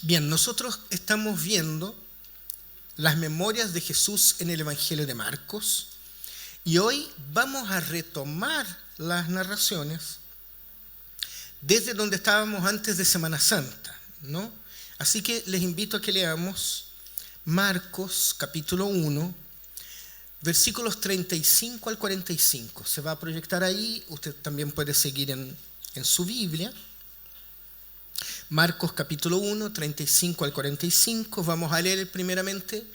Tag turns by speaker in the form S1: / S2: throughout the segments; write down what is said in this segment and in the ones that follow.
S1: Bien, nosotros estamos viendo las memorias de Jesús en el Evangelio de Marcos y hoy vamos a retomar las narraciones desde donde estábamos antes de Semana Santa, ¿no? Así que les invito a que leamos Marcos capítulo 1, versículos 35 al 45. Se va a proyectar ahí, usted también puede seguir en su Biblia. Marcos capítulo 1, 35 al 45. Vamos a leer primeramente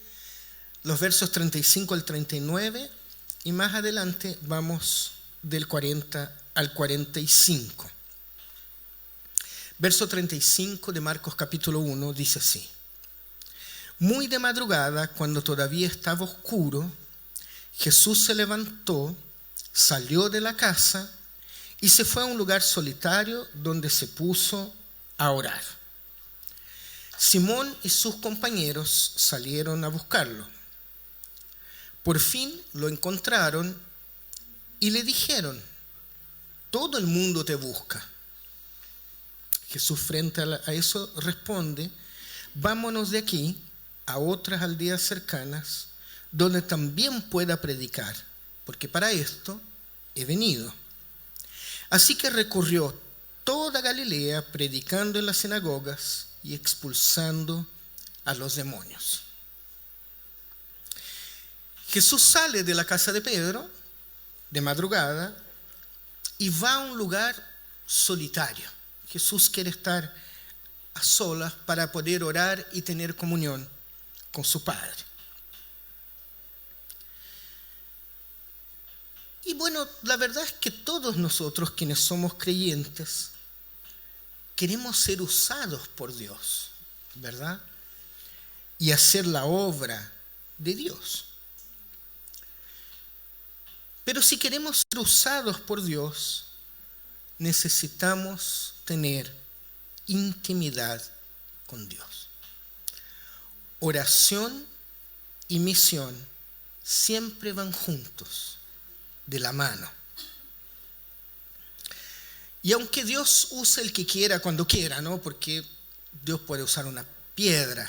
S1: los versos 35 al 39 y más adelante vamos del 40 al 45. Verso 35 de Marcos capítulo 1 dice así: Muy de madrugada, cuando todavía estaba oscuro, Jesús se levantó, salió de la casa y se fue a un lugar solitario donde se puso a orar. Simón y sus compañeros salieron a buscarlo. Por fin lo encontraron y le dijeron: todo el mundo te busca. Jesús, frente a eso, responde: vámonos de aquí a otras aldeas cercanas donde también pueda predicar, porque para esto he venido. Así que recorrió toda Galilea, predicando en las sinagogas y expulsando a los demonios. Jesús sale de la casa de Pedro de madrugada y va a un lugar solitario. Jesús quiere estar a solas para poder orar y tener comunión con su Padre. Y bueno, la verdad es que todos nosotros quienes somos creyentes queremos ser usados por Dios, ¿verdad? Y hacer la obra de Dios. Pero si queremos ser usados por Dios, necesitamos tener intimidad con Dios. Oración y misión siempre van juntos, de la mano. Y aunque Dios use el que quiera cuando quiera, ¿no? Porque Dios puede usar una piedra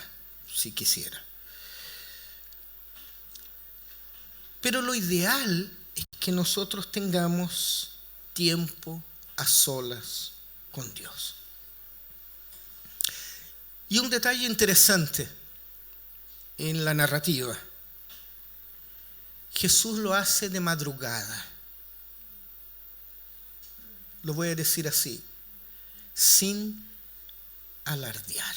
S1: si quisiera. Pero lo ideal es que nosotros tengamos tiempo a solas con Dios. Y un detalle interesante en la narrativa: Jesús lo hace de madrugada. Lo voy a decir así, sin alardear.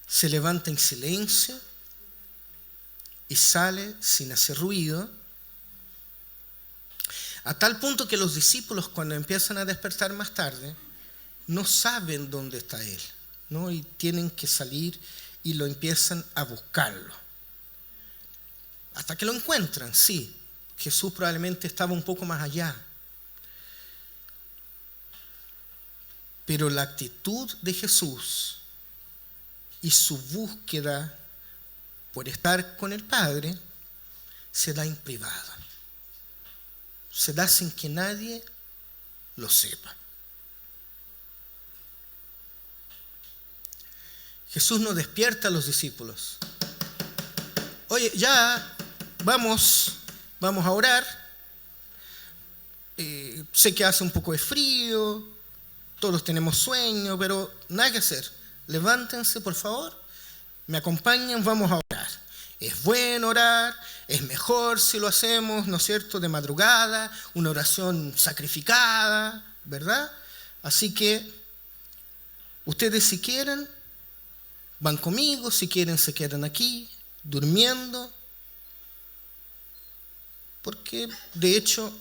S1: Se levanta en silencio y sale sin hacer ruido, a tal punto que los discípulos, cuando empiezan a despertar más tarde, no saben dónde está Él, ¿no? Y tienen que salir y lo empiezan a buscarlo. Hasta que lo encuentran, sí. Jesús probablemente estaba un poco más allá. Pero la actitud de Jesús y su búsqueda por estar con el Padre se da en privado. Se da sin que nadie lo sepa. Jesús no despierta a los discípulos. Oye, ya, vamos a orar. Sé que hace un poco de frío, todos tenemos sueño, pero nada que hacer. Levántense, por favor, me acompañan, vamos a orar. Es bueno orar, es mejor si lo hacemos, ¿no es cierto?, de madrugada, una oración sacrificada, ¿verdad? Así que ustedes, si quieren, van conmigo, si quieren se quedan aquí, durmiendo, porque de hecho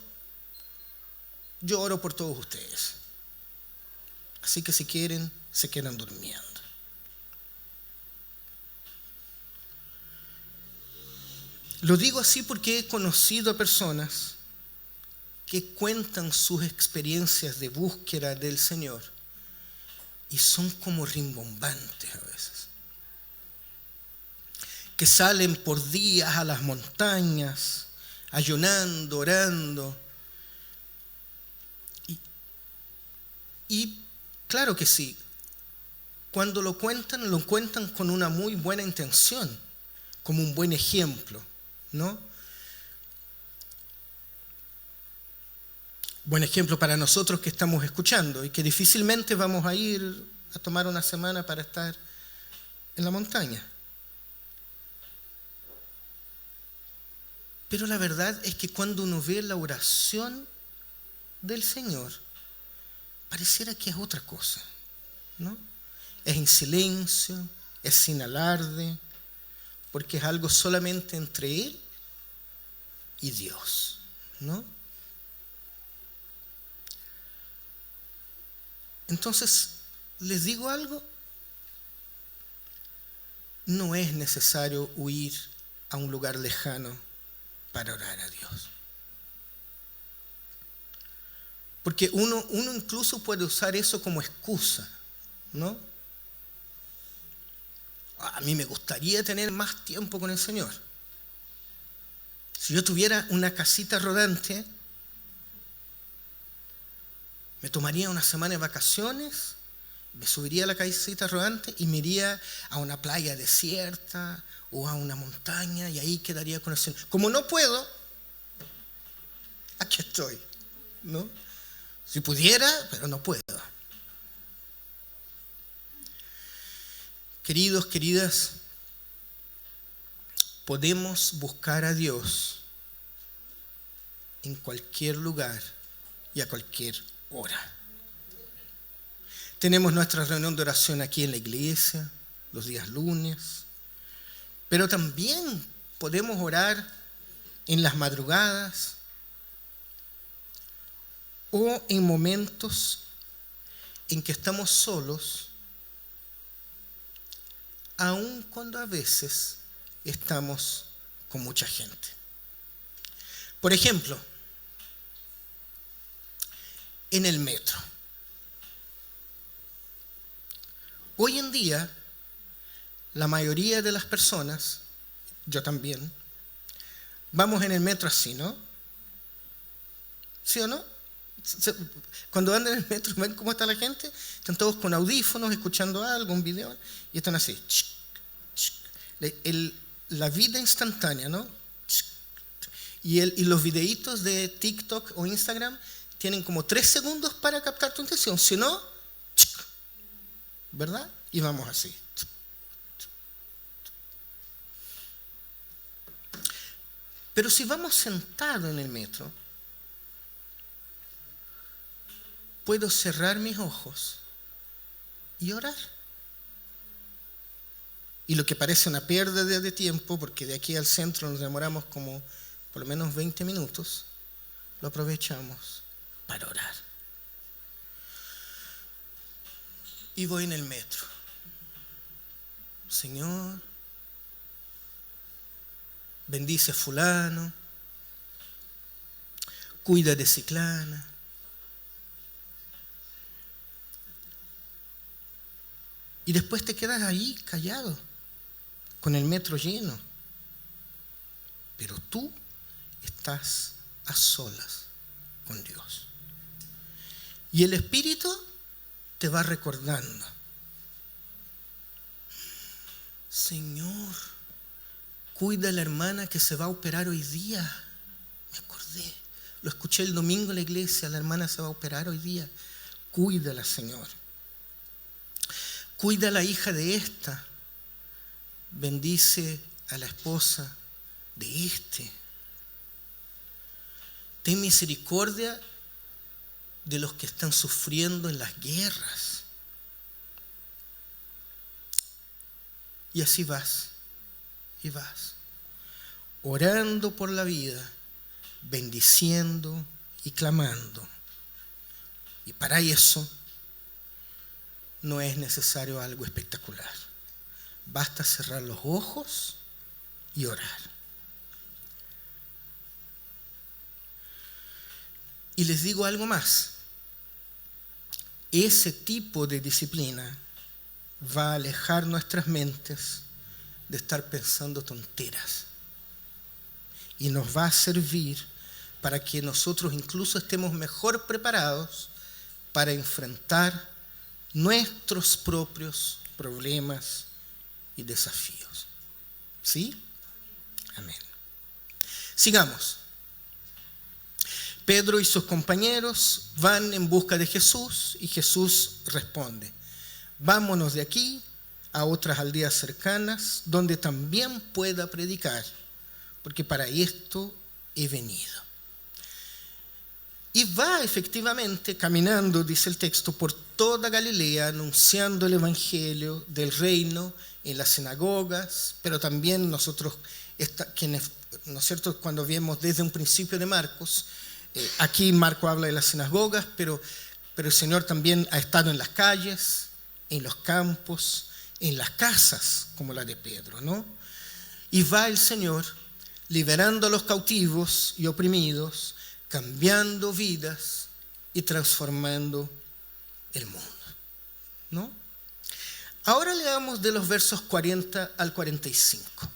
S1: yo oro por todos ustedes. Así que si quieren, se quedan durmiendo. Lo digo así porque he conocido a personas que cuentan sus experiencias de búsqueda del Señor y son como rimbombantes a veces. Que salen por días a las montañas, ayunando, orando. Y claro que sí, cuando lo cuentan con una muy buena intención, como un buen ejemplo, ¿no? Buen ejemplo para nosotros que estamos escuchando y que difícilmente vamos a ir a tomar una semana para estar en la montaña. Pero la verdad es que cuando uno ve la oración del Señor, pareciera que es otra cosa, ¿no? Es en silencio, es sin alarde, porque es algo solamente entre Él y Dios, ¿no? Entonces, les digo algo, no es necesario huir a un lugar lejano para orar a Dios. Porque uno incluso puede usar eso como excusa, ¿no? A mí me gustaría tener más tiempo con el Señor. Si yo tuviera una casita rodante, me tomaría una semana de vacaciones, me subiría a la casita rodante y me iría a una playa desierta o a una montaña y ahí quedaría con el Señor. Como no puedo, aquí estoy, ¿no? Si pudiera, pero no puedo. Queridos, queridas, podemos buscar a Dios en cualquier lugar y a cualquier hora. Tenemos nuestra reunión de oración aquí en la iglesia, los días lunes, pero también podemos orar en las madrugadas o en momentos en que estamos solos, aun cuando a veces estamos con mucha gente. Por ejemplo, en el metro. Hoy en día, la mayoría de las personas, yo también, vamos en el metro así, ¿no? ¿Sí o no? Cuando andan en el metro, ¿ven cómo está la gente? Están todos con audífonos, escuchando algo, un video, y están así. La vida instantánea, ¿no? Y los videitos de TikTok o Instagram tienen como 3 segundos para captar tu atención. Si no, ¿verdad? Y vamos así. Pero si vamos sentados en el metro, puedo cerrar mis ojos y orar. Y lo que parece una pérdida de tiempo, porque de aquí al centro nos demoramos como por lo menos 20 minutos, lo aprovechamos para orar. Y voy en el metro. Señor, bendice a fulano, cuida de ciclana. Y después te quedas ahí callado, con el metro lleno. Pero tú estás a solas con Dios. Y el Espíritu te va recordando. Señor, cuida a la hermana que se va a operar hoy día. Me acordé. Lo escuché el domingo en la iglesia. La hermana se va a operar hoy día. Cuídala, Señor. Cuida a la hija de esta. Bendice a la esposa de este. Ten misericordia de los que están sufriendo en las guerras. Y así vas, y vas, orando por la vida, bendiciendo y clamando. Y para eso no es necesario algo espectacular. Basta cerrar los ojos y orar. Y les digo algo más. Ese tipo de disciplina va a alejar nuestras mentes de estar pensando tonteras. Y nos va a servir para que nosotros incluso estemos mejor preparados para enfrentar nuestros propios problemas y desafíos. ¿Sí? Amén. Sigamos. Pedro y sus compañeros van en busca de Jesús y Jesús responde: vámonos de aquí a otras aldeas cercanas donde también pueda predicar, porque para esto he venido. Y va efectivamente caminando, dice el texto, por toda Galilea, anunciando el evangelio del reino en las sinagogas, pero también nosotros, quienes, ¿no es cierto?, cuando vemos desde un principio de Marcos, aquí Marcos habla de las sinagogas, pero el Señor también ha estado en las calles, en los campos, en las casas, como la de Pedro, ¿no? Y va el Señor liberando a los cautivos y oprimidos, cambiando vidas y transformando el mundo, ¿no? Ahora leamos de los versos 40 al 45.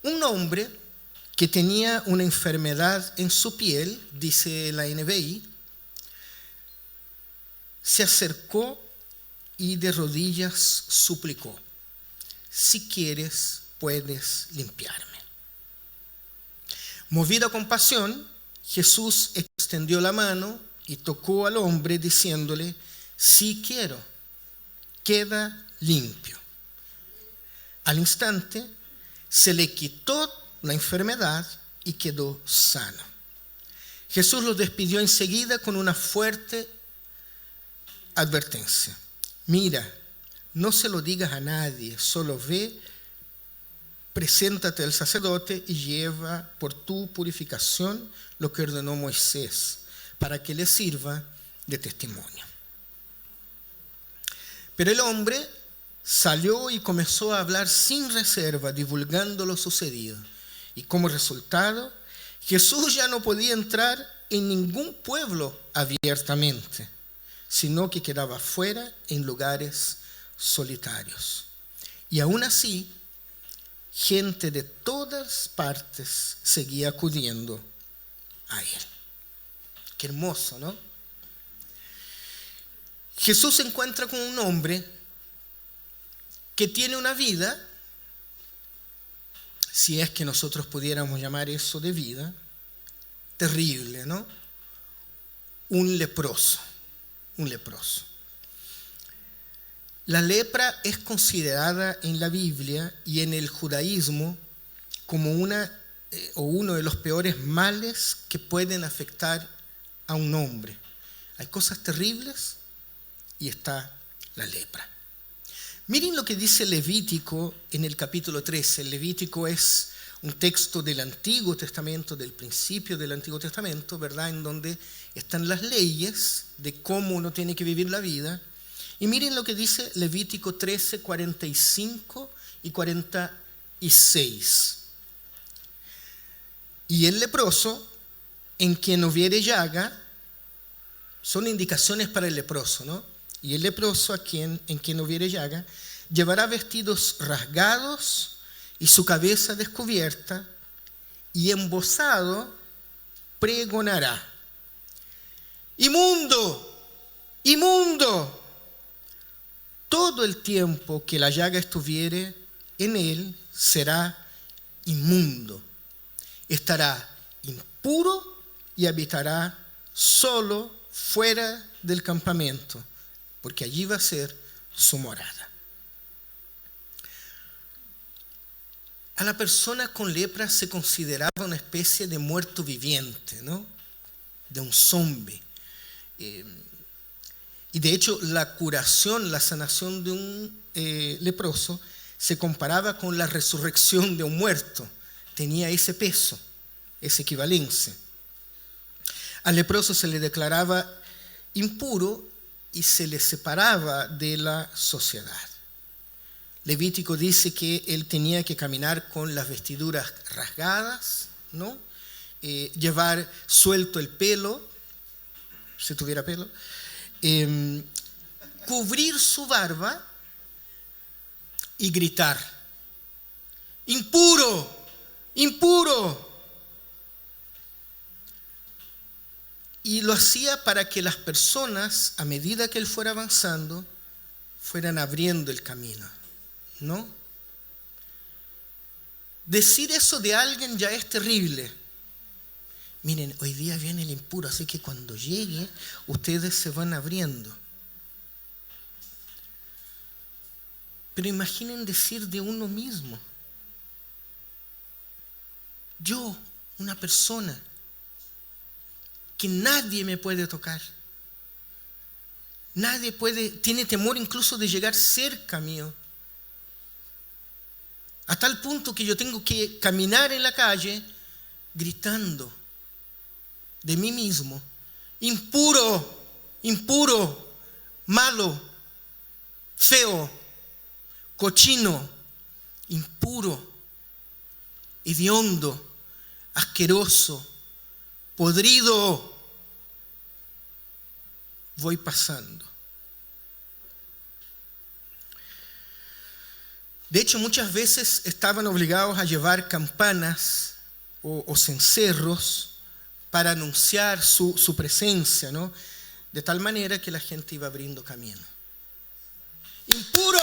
S1: Un hombre que tenía una enfermedad en su piel, dice la NBI, se acercó y de rodillas suplicó: si quieres, puedes limpiarme. Movido a compasión, Jesús extendió la mano y tocó al hombre diciéndole: sí quiero, queda limpio. Al instante se le quitó la enfermedad y quedó sano. Jesús lo despidió enseguida con una fuerte advertencia: mira, no se lo digas a nadie, solo ve, preséntate al sacerdote y lleva por tu purificación lo que ordenó Moisés, para que le sirva de testimonio. Pero el hombre salió y comenzó a hablar sin reserva, divulgando lo sucedido. Y como resultado, Jesús ya no podía entrar en ningún pueblo abiertamente, sino que quedaba fuera en lugares solitarios. Y aún así, gente de todas partes seguía acudiendo a él. Qué hermoso, ¿no? Jesús se encuentra con un hombre que tiene una vida, si es que nosotros pudiéramos llamar eso de vida, terrible, ¿no? Un leproso. La lepra es considerada en la Biblia y en el judaísmo como uno de los peores males que pueden afectar a un hombre. Hay cosas terribles y está la lepra. Miren lo que dice Levítico en el capítulo 13. El Levítico es un texto del Antiguo Testamento, del principio del Antiguo Testamento, ¿verdad?, en donde están las leyes de cómo uno tiene que vivir la vida. Y miren lo que dice Levítico 13, 45 y 46. Y el leproso, en quien hubiere llaga, son indicaciones para el leproso, ¿no? Y el leproso, en quien hubiere llaga, llevará vestidos rasgados y su cabeza descubierta, y embozado pregonará: ¡inmundo! ¡Inmundo! Todo el tiempo que la llaga estuviere en él será inmundo. Estará impuro y habitará solo fuera del campamento, porque allí va a ser su morada. A la persona con lepra se consideraba una especie de muerto viviente, ¿no? De un zombie. Y de hecho la curación, la sanación de un leproso se comparaba con la resurrección de un muerto. Tenía ese peso, esa equivalencia. Al leproso se le declaraba impuro y se le separaba de la sociedad. Levítico dice que él tenía que caminar con las vestiduras rasgadas, ¿no? Llevar suelto el pelo, si tuviera pelo, cubrir su barba y gritar: ¡impuro! ¡Impuro! Y hacía para que las personas, a medida que él fuera avanzando, fueran abriendo el camino, ¿no? Decir eso de alguien ya es terrible. Miren, hoy día viene el impuro, así que cuando llegue, ustedes se van abriendo. Pero imaginen decir de uno mismo: yo, una persona, que nadie me puede tocar. Nadie tiene temor incluso de llegar cerca mío. A tal punto que yo tengo que caminar en la calle gritando de mí mismo: impuro, impuro, malo, feo, cochino, impuro, hediondo, asqueroso, podrido. Voy pasando. De hecho, muchas veces estaban obligados a llevar campanas o cencerros para anunciar su presencia, ¿no? De tal manera que la gente iba abriendo camino. ¡Impuro!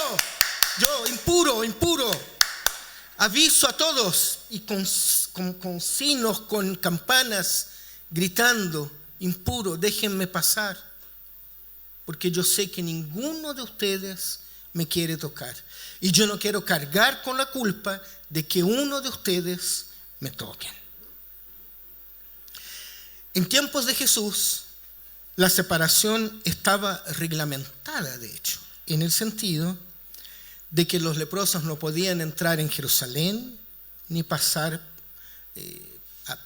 S1: Yo, impuro, impuro. Aviso a todos, y con signos, con campanas, gritando: impuro, déjenme pasar, porque yo sé que ninguno de ustedes me quiere tocar, y yo no quiero cargar con la culpa de que uno de ustedes me toque. En tiempos de Jesús, la separación estaba reglamentada, de hecho, en el sentido de que los leprosos no podían entrar en Jerusalén ni pasar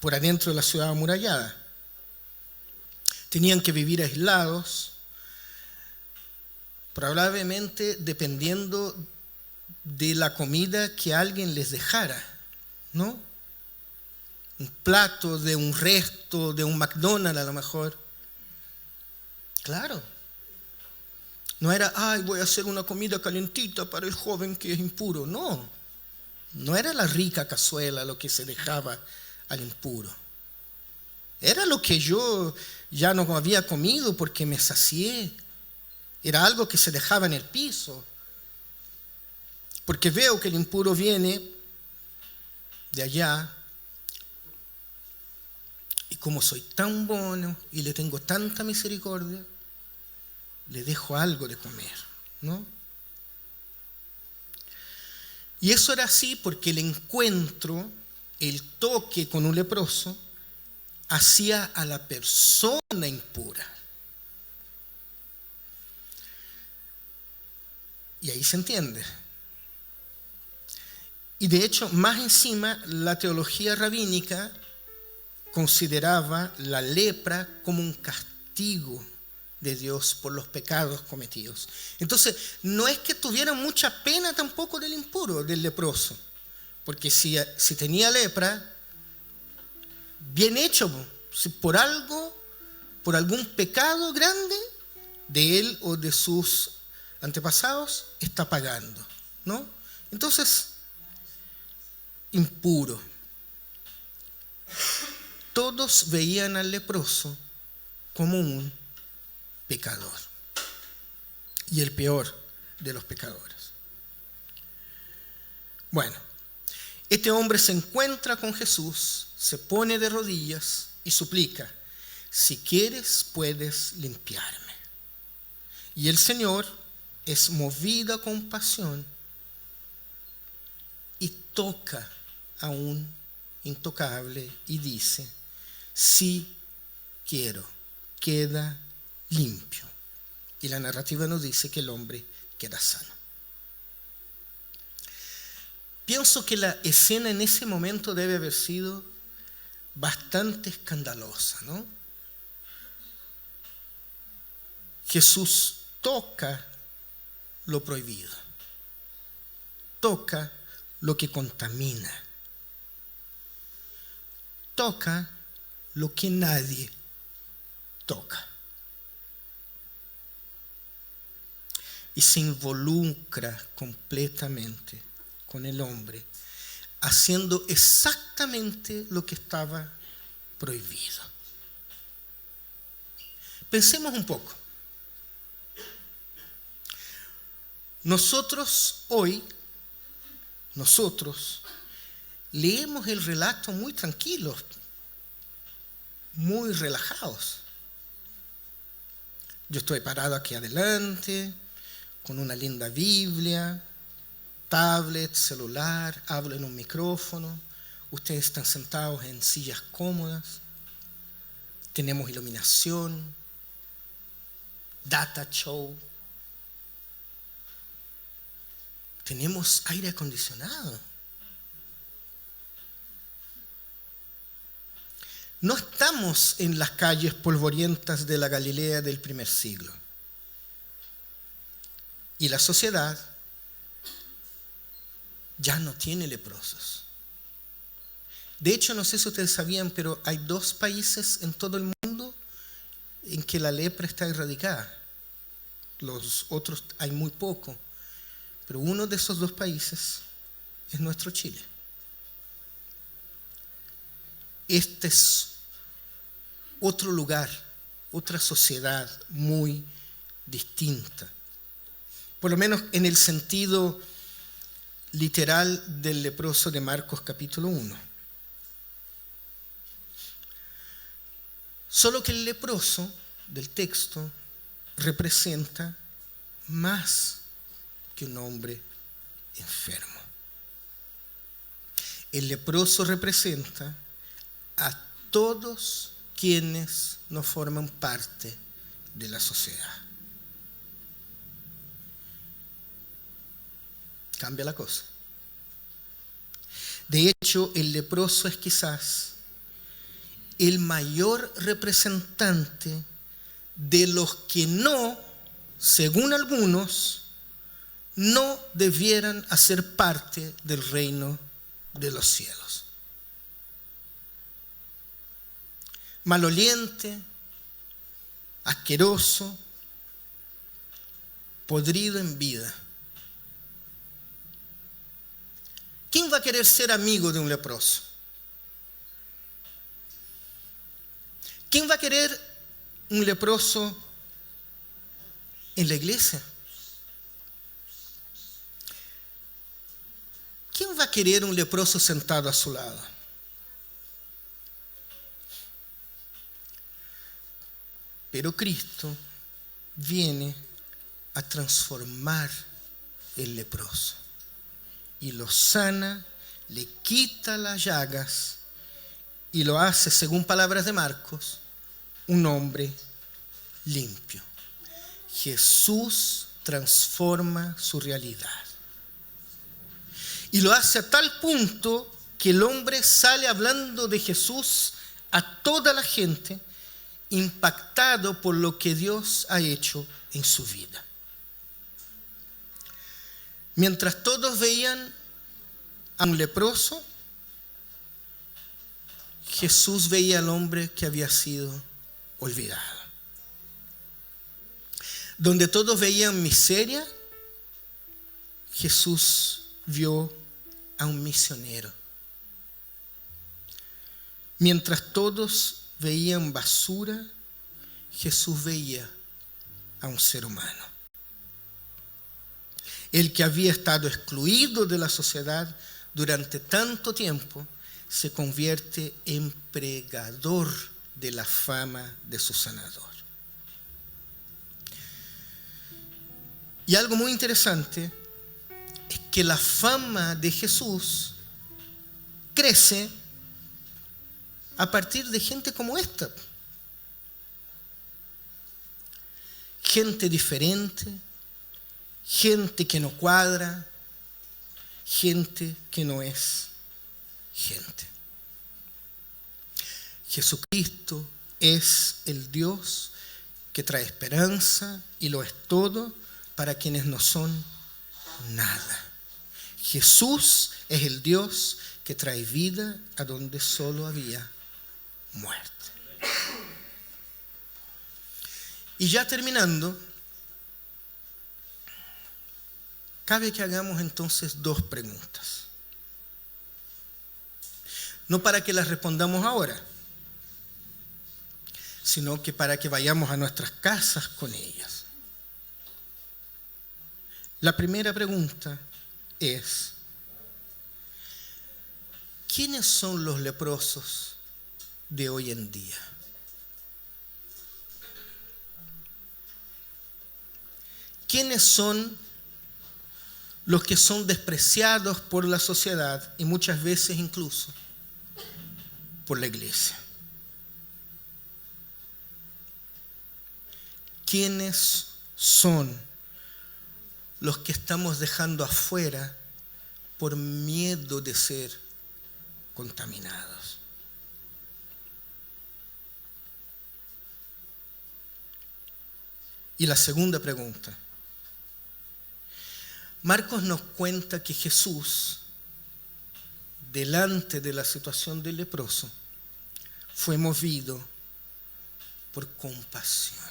S1: por adentro de la ciudad amurallada. Tenían que vivir aislados, probablemente dependiendo de la comida que alguien les dejara, ¿no? Un plato de un resto, de un McDonald's a lo mejor. Claro. No era: ay, voy a hacer una comida calentita para el joven que es impuro. No, no era la rica cazuela lo que se dejaba al impuro. Era lo que yo ya no había comido porque me sacié. Era algo que se dejaba en el piso. Porque veo que el impuro viene de allá, y como soy tan bueno y le tengo tanta misericordia, le dejo algo de comer, ¿no? Y eso era así porque el encuentro, el toque con un leproso, hacía a la persona impura. Y ahí se entiende. Y de hecho, más encima, la teología rabínica consideraba la lepra como un castigo de Dios por los pecados cometidos. Entonces, no es que tuvieran mucha pena tampoco del impuro, del leproso, porque si tenía lepra, bien hecho, si por algún pecado grande de él o de sus antepasados, está pagando, ¿no? Entonces, impuro. Todos veían al leproso como un pecador, y el peor de los pecadores. Bueno, este hombre se encuentra con Jesús, se pone de rodillas y suplica: si quieres, puedes limpiarme. Y el Señor es movido a compasión y toca a un intocable y dice: sí quiero, queda limpio. Y la narrativa nos dice que el hombre queda sano. Pienso que la escena en ese momento debe haber sido bastante escandalosa, ¿no? Jesús toca lo prohibido, toca lo que contamina, toca lo que nadie toca, y se involucra completamente con el hombre, haciendo exactamente lo que estaba prohibido. Pensemos un poco. Nosotros leemos el relato muy tranquilos, muy relajados. Yo estoy parado aquí adelante, con una linda Biblia, tablet, celular, hablo en un micrófono. Ustedes están sentados en sillas cómodas. Tenemos iluminación, data show. Tenemos aire acondicionado. No estamos en las calles polvorientas de la Galilea del primer siglo. Y la sociedad ya no tiene leprosos. De hecho, no sé si ustedes sabían, pero hay 2 países en todo el mundo en que la lepra está erradicada. Los otros hay muy poco. Pero uno de esos 2 países es nuestro Chile. Este es otro lugar, otra sociedad muy distinta. Por lo menos en el sentido literal del leproso de Marcos capítulo 1. Solo que el leproso del texto representa más que un hombre enfermo. El leproso representa a todos quienes no forman parte de la sociedad. Cambia la cosa. De hecho, el leproso es quizás el mayor representante de los que no, según algunos, no debieran hacer parte del reino de los cielos. Maloliente, asqueroso, podrido en vida. ¿Quién va a querer ser amigo de un leproso? ¿Quién va a querer un leproso en la iglesia? ¿Quién va a querer un leproso sentado a su lado? Pero Cristo viene a transformar el leproso y lo sana, le quita las llagas y lo hace, según palabras de Marcos, un hombre limpio. Jesús transforma su realidad. Y lo hace a tal punto que el hombre sale hablando de Jesús a toda la gente, impactado por lo que Dios ha hecho en su vida. Mientras todos veían a un leproso, Jesús veía al hombre que había sido olvidado. Donde todos veían miseria, Jesús vio a un misionero. Mientras todos veían basura, Jesús veía a un ser humano. El que había estado excluido de la sociedad durante tanto tiempo se convierte en pregador de la fama de su sanador. Y algo muy interesante es que la fama de Jesús crece a partir de gente como esta. Gente diferente, gente que no cuadra, gente que no es gente. Jesucristo es el Dios que trae esperanza y lo es todo para quienes no son nada. Jesús es el Dios que trae vida a donde solo había muerte. Y ya terminando, cabe que hagamos entonces 2 preguntas. No para que las respondamos ahora, sino que para que vayamos a nuestras casas con ellas. La primera pregunta es: ¿quiénes son los leprosos de hoy en día? ¿Quiénes son los que son despreciados por la sociedad y muchas veces incluso por la iglesia? ¿Quiénes son los que estamos dejando afuera por miedo de ser contaminados? Y la segunda pregunta. Marcos nos cuenta que Jesús, delante de la situación del leproso, fue movido por compasión.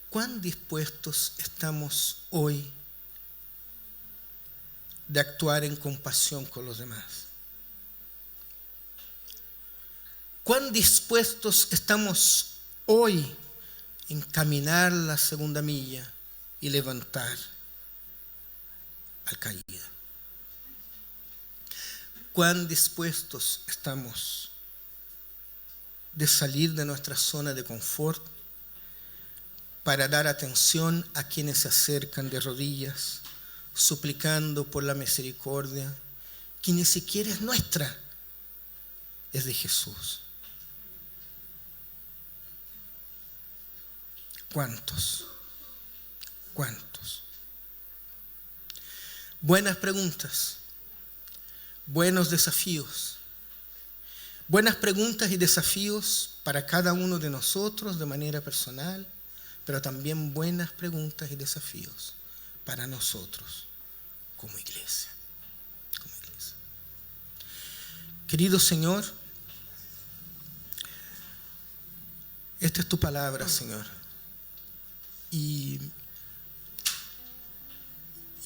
S1: ¿Cuán dispuestos estamos hoy de actuar en compasión con los demás? ¿Cuán dispuestos estamos hoy en caminar la segunda milla y levantar al caído? ¿Cuán dispuestos estamos de salir de nuestra zona de confort para dar atención a quienes se acercan de rodillas, suplicando por la misericordia que ni siquiera es nuestra, es de Jesús? ¿Cuántos? ¿Cuántos? Buenas preguntas, buenos desafíos, buenas preguntas y desafíos para cada uno de nosotros de manera personal, pero también buenas preguntas y desafíos para nosotros como iglesia. Querido Señor, esta es tu palabra, Señor. Y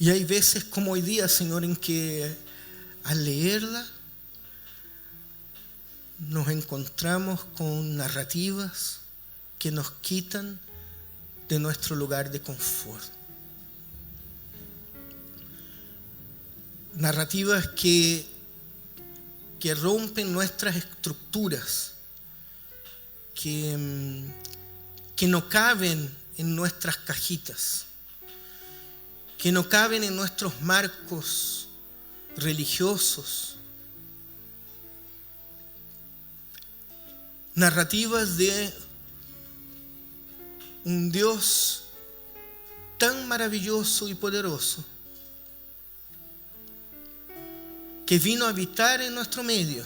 S1: hay veces como hoy día, Señor, en que al leerla nos encontramos con narrativas que nos quitan de nuestro lugar de confort. Narrativas que rompen nuestras estructuras, que no caben en nuestras cajitas, que no caben en nuestros marcos religiosos. Narrativas de un Dios tan maravilloso y poderoso que vino a habitar en nuestro medio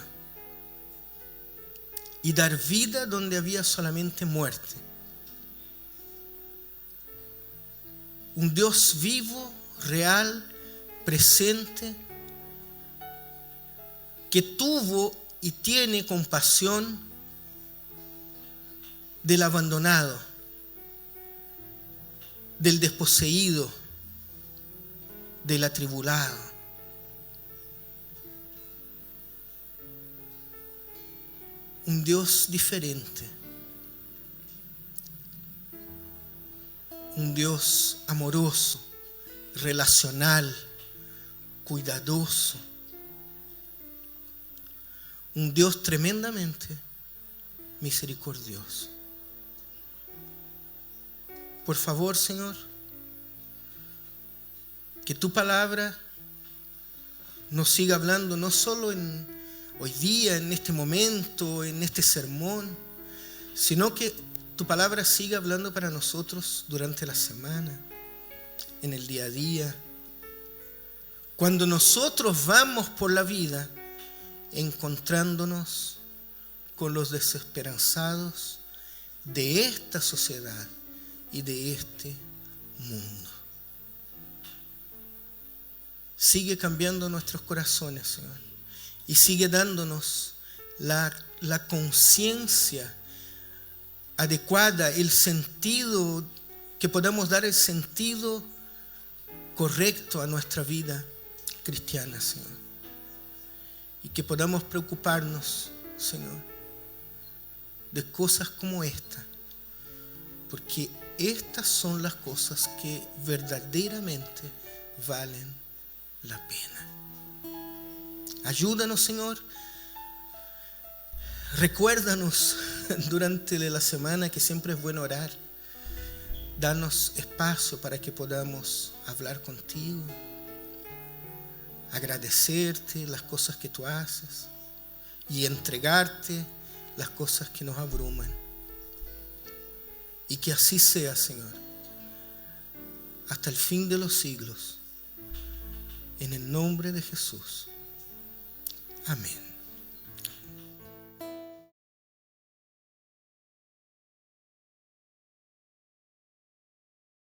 S1: y dar vida donde había solamente muerte. Un Dios vivo, real, presente, que tuvo y tiene compasión del abandonado, del desposeído, del atribulado. Un Dios diferente. Un Dios amoroso, relacional, cuidadoso. Un Dios tremendamente misericordioso. Por favor, Señor, que tu palabra nos siga hablando no solo hoy día, en este momento, en este sermón, sino que tu palabra siga hablando para nosotros durante la semana, en el día a día. Cuando nosotros vamos por la vida encontrándonos con los desesperanzados de esta sociedad y de este mundo. Sigue cambiando nuestros corazones, Señor, y sigue dándonos la conciencia adecuada, el sentido, que podamos dar el sentido correcto a nuestra vida cristiana, Señor. y que podamos preocuparnos, Señor, de cosas como esta, porque estas son las cosas que verdaderamente valen la pena. Ayúdanos, Señor. Recuérdanos durante la semana que siempre es bueno orar. Danos espacio para que podamos hablar contigo, agradecerte las cosas que tú haces y entregarte las cosas que nos abruman. Y que así sea, Señor, hasta el fin de los siglos. En el nombre de Jesús. Amén.